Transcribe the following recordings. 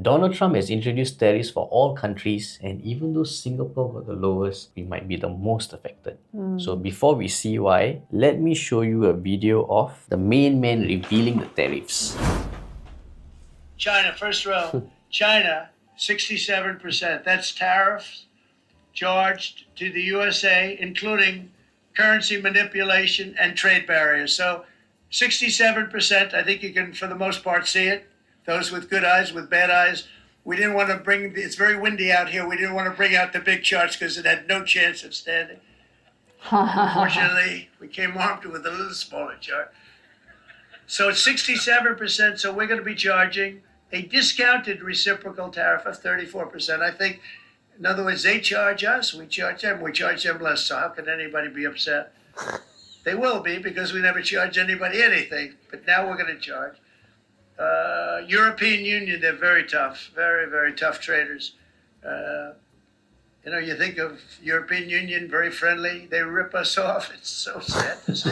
Donald Trump has introduced tariffs for all countries, and even though Singapore got the lowest, we might be the most affected. So before we see why, let me show you a video of the main man revealing the tariffs. China, first row. China, 67%. That's tariffs charged to the USA, including currency manipulation and trade barriers. So 67%, I think you can, for the most part, see it. Those with good eyes, with bad eyes. We didn't want to bring, it's very windy out here. We didn't want to bring out the big charts because it had no chance of standing. Fortunately, we came armed with a little smaller chart. So it's 67%, so we're going to be charging a discounted reciprocal tariff of 34%. I think, in other words, they charge us, we charge them less. So how can anybody be upset? They will be, because we never charge anybody anything. But now we're going to charge. European Union, they're very tough, very, very tough traders. You think of European Union, very friendly. They rip us off. It's so sad to see.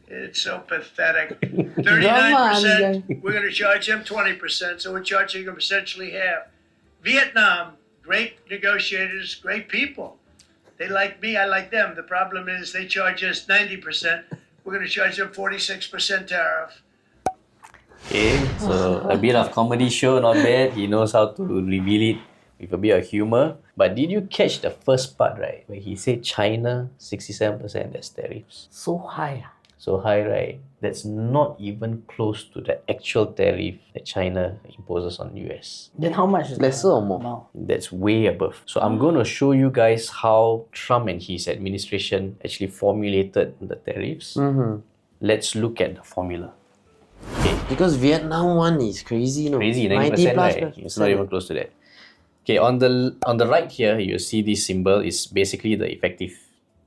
It's so pathetic. 39%, we're going to charge them 20%, so we're charging them essentially half. Vietnam, great negotiators, great people. They like me, I like them. The problem is they charge us 90%. We're going to charge them 46% tariff. Okay, so a bit of comedy show, not bad. He knows how to reveal it with a bit of humor. But did you catch the first part, right? Where he said China, 67%, that's tariffs. So high. So high, right? That's not even close to the actual tariff that China imposes on US. Then how much is Lesser or more? amount? That's way above. So I'm going to show you guys how Trump and his administration actually formulated the tariffs. Let's look at the formula. Okay. Because Vietnam one is crazy, no? Crazy, 90%, 90 plus right? It's not even close to that. Okay, on the right here, you see this symbol is basically the effective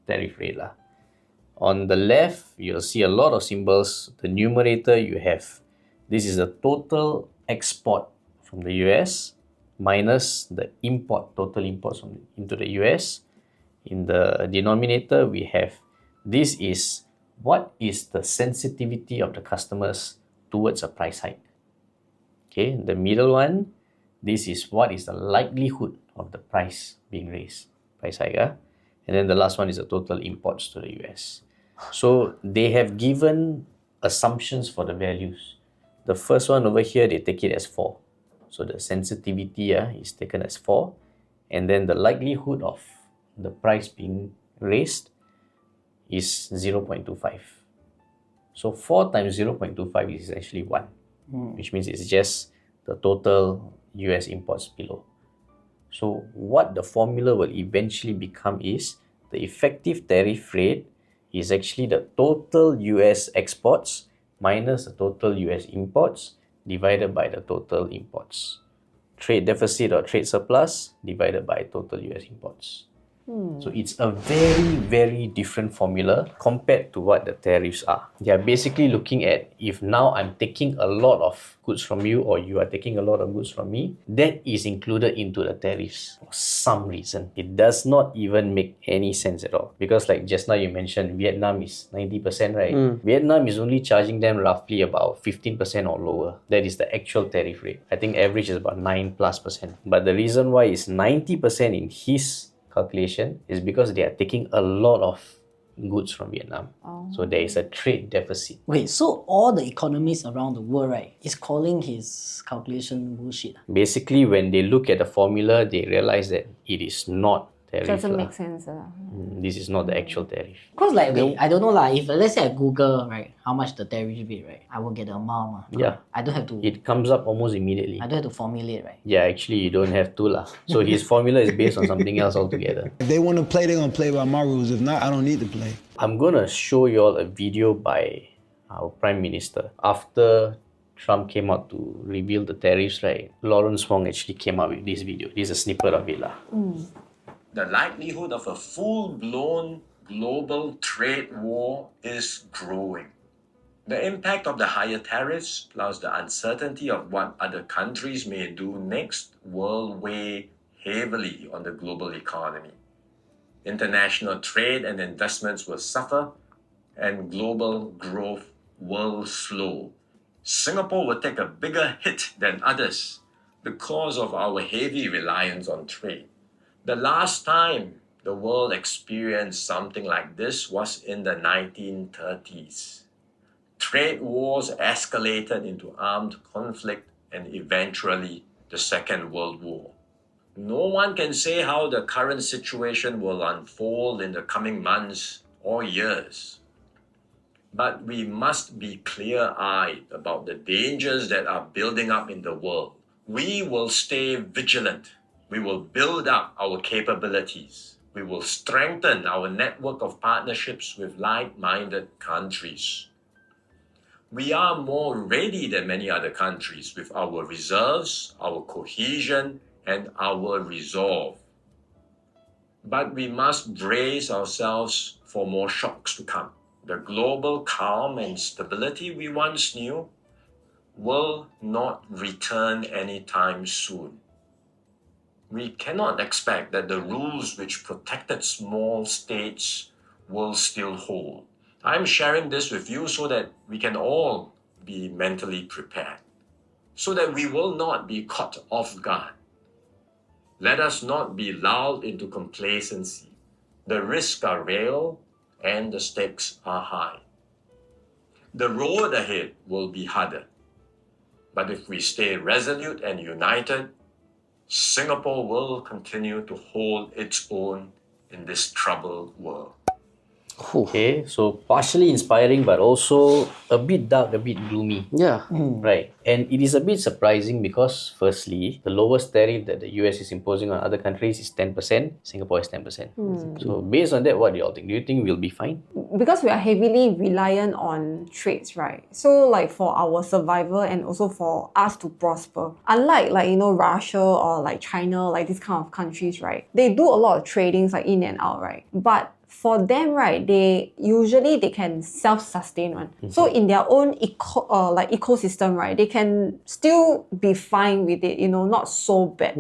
tariff rate lah. On the left, you'll see a lot of symbols. The numerator you have, this is the total export from the US minus the total imports into the US. In the denominator, we have, this is what is the sensitivity of the customers towards a price hike. Okay, the middle one, this is what is the likelihood of the price being raised, price hike. And then the last one is the total imports to the US. So they have given assumptions for the values. The first one over here, they take it as 4. So the sensitivity is taken as 4. And then the likelihood of the price being raised is 0.25. So 4 times 0.25 is actually 1, which means it's just the total US imports below. So what the formula will eventually become is the effective tariff rate is actually the total US exports minus the total US imports divided by the total imports. Trade deficit or trade surplus divided by total US imports. So it's a very, very different formula compared to what the tariffs are. They are basically looking at, if now I'm taking a lot of goods from you or you are taking a lot of goods from me, that is included into the tariffs for some reason. It does not even make any sense at all. Because like just now you mentioned, Vietnam is 90%, right? Vietnam is only charging them roughly about 15% or lower. That is the actual tariff rate. I think average is about 9+%. But the reason why it's 90% in his calculation is because they are taking a lot of goods from Vietnam. So there is a trade deficit. Wait, so all the economies around the world, right, is calling his calculation bullshit? Basically, when they look at the formula, they realize that it is not tariff. Doesn't make sense. This is not the actual tariff. Because like, wait, I don't know lah, if let's say I Google, right, how much the tariff rate, right, I will get the amount. Yeah. I don't have to, It comes up almost immediately. I don't have to formulate, right? Yeah, actually you don't have to lah. So his formula is based on something else altogether. If they want to play, they're going to play by my rules. If not, I don't need to play. I'm going to show you all a video by our Prime Minister. After Trump came out to reveal the tariffs, right, Lawrence Wong actually came out with this video. This is a snippet of it lah. The likelihood of a full-blown global trade war is growing. The impact of the higher tariffs plus the uncertainty of what other countries may do next will weigh heavily on the global economy. International trade and investments will suffer and global growth will slow. Singapore will take a bigger hit than others because of our heavy reliance on trade. The last time the world experienced something like this was in the 1930s. Trade wars escalated into armed conflict and eventually the Second World War. No one can say how the current situation will unfold in the coming months or years. But we must be clear-eyed about the dangers that are building up in the world. We will stay vigilant. We will build up our capabilities. We will strengthen our network of partnerships with like-minded countries. We are more ready than many other countries with our reserves, our cohesion, and our resolve. But we must brace ourselves for more shocks to come. The global calm and stability we once knew will not return anytime soon. We cannot expect that the rules which protected small states will still hold. I'm sharing this with you so that we can all be mentally prepared, so that we will not be caught off guard. Let us not be lulled into complacency. The risks are real and the stakes are high. The road ahead will be harder. But if we stay resolute and united, Singapore will continue to hold its own in this troubled world. Okay, so partially inspiring but also a bit dark, a bit gloomy. Yeah. Right. And it is a bit surprising because firstly, the lowest tariff that the US is imposing on other countries is 10%. Singapore is 10%. So based on that, what do you all think? Do you think we'll be fine? Because we are heavily reliant on trades, right? So like for our survival and also for us to prosper. Unlike Russia or like China, like this kind of countries, right? They do a lot of tradings like in and out, right? But for them, right, they can self-sustain one. So in their own ecosystem, right, they can still be fine with it, not so bad.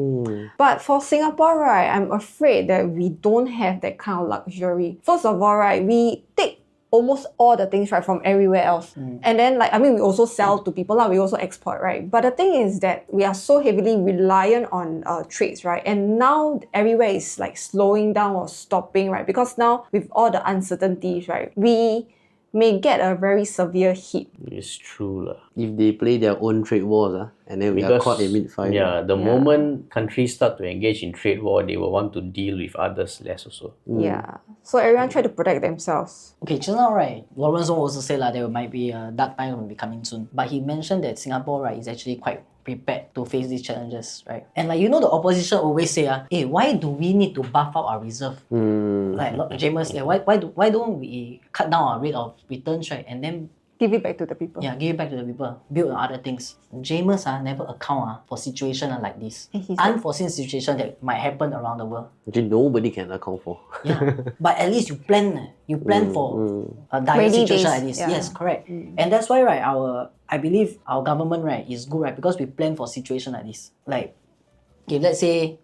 But for Singapore, right, I'm afraid that we don't have that kind of luxury. First of all, right, we take almost all the things right from everywhere else. And then we also sell to people, we also export, right? But the thing is that we are so heavily reliant on trades, right? And now everywhere is like slowing down or stopping, right? Because now with all the uncertainties, right, we may get a very severe hit. It's true lah. If they play their own trade wars, and then we are caught in mid-fire. Yeah, the moment countries start to engage in trade war, they will want to deal with others less also. Yeah. So everyone try to protect themselves. Okay, just now, right, Lawrence Wong also said there might be a dark time will be coming soon. But he mentioned that Singapore, right, is actually quite prepared to face these challenges, right? And the opposition always say, hey, why do we need to buff up our reserve? Like James, why don't we cut down our rate of returns, right? And then give it back to the people. Yeah, give it back to the people. Build on other things. James never account for situation like this. Unforeseen situation that might happen around the world. Actually, nobody can account for. Yeah, but at least you plan. You plan for a dire situation like this. Yeah. Yes, correct. And that's why, right, I believe our government, right, is good, right, because we plan for situation like this. Like, if let's say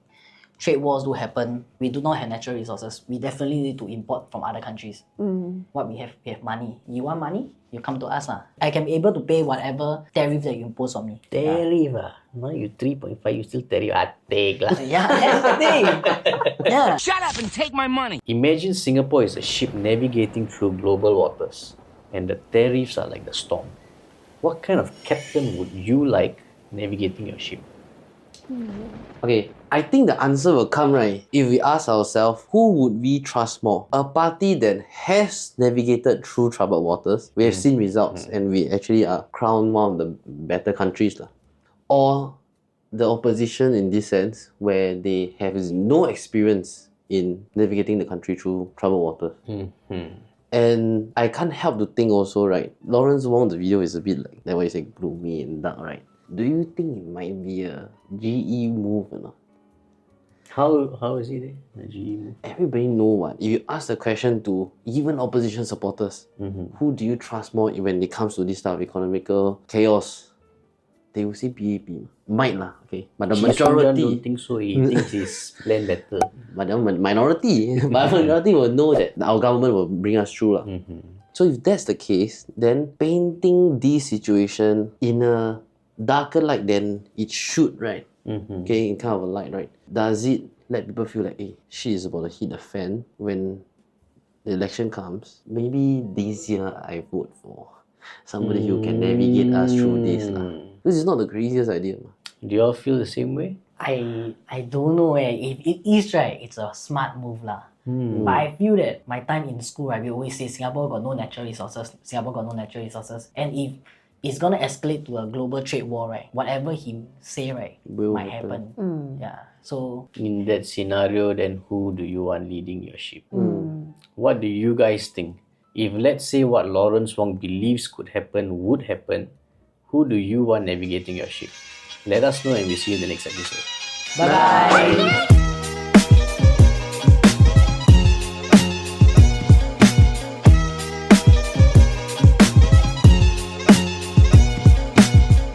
trade wars do happen, we do not have natural resources, we definitely need to import from other countries. What we have money. You want money? You come to us. I can be able to pay whatever tariff that you impose on me. Tariff? Now you 3.5, you still tariff. I take lah. Yeah, that's the thing. Yeah. Shut up and take my money. Imagine Singapore is a ship navigating through global waters and the tariffs are like the storm. What kind of captain would you like navigating your ship? Okay, I think the answer will come, right, if we ask ourselves, who would we trust more? A party that has navigated through troubled waters, we have seen results, and we actually are crowned one of the better countries. Or the opposition in this sense, where they have no experience in navigating the country through troubled waters. And I can't help to think also, right, Lawrence Wong, the video is a bit like what you say, gloomy and dark, right? Do you think it might be a GE move or not? How is it a GE move? Everybody know what. If you ask the question to even opposition supporters, who do you trust more when it comes to this type of economical chaos? They will say BAP. Might lah, okay. But the majority don't think so. He thinks he's planned better. But the minority will know that our government will bring us through lah. So if that's the case, then painting this situation in a darker light than it should, right? Okay, in kind of a light, right? Does it let people feel like, hey, shit is about to hit the fan when the election comes? Maybe this year I vote for somebody who can navigate us through this. This is not the craziest idea. Do you all feel the same way? I don't know if it is right, it's a smart move lah. But I feel that my time in school, right, we always say Singapore got no natural resources. And if it's gonna escalate to a global trade war, right, whatever he say, right, might happen. Yeah. So In that scenario, then who do you want leading your ship? What do you guys think? If let's say what Lawrence Wong believes could happen would happen, who do you want navigating your ship? Let us know and we'll see you in the next episode. bye.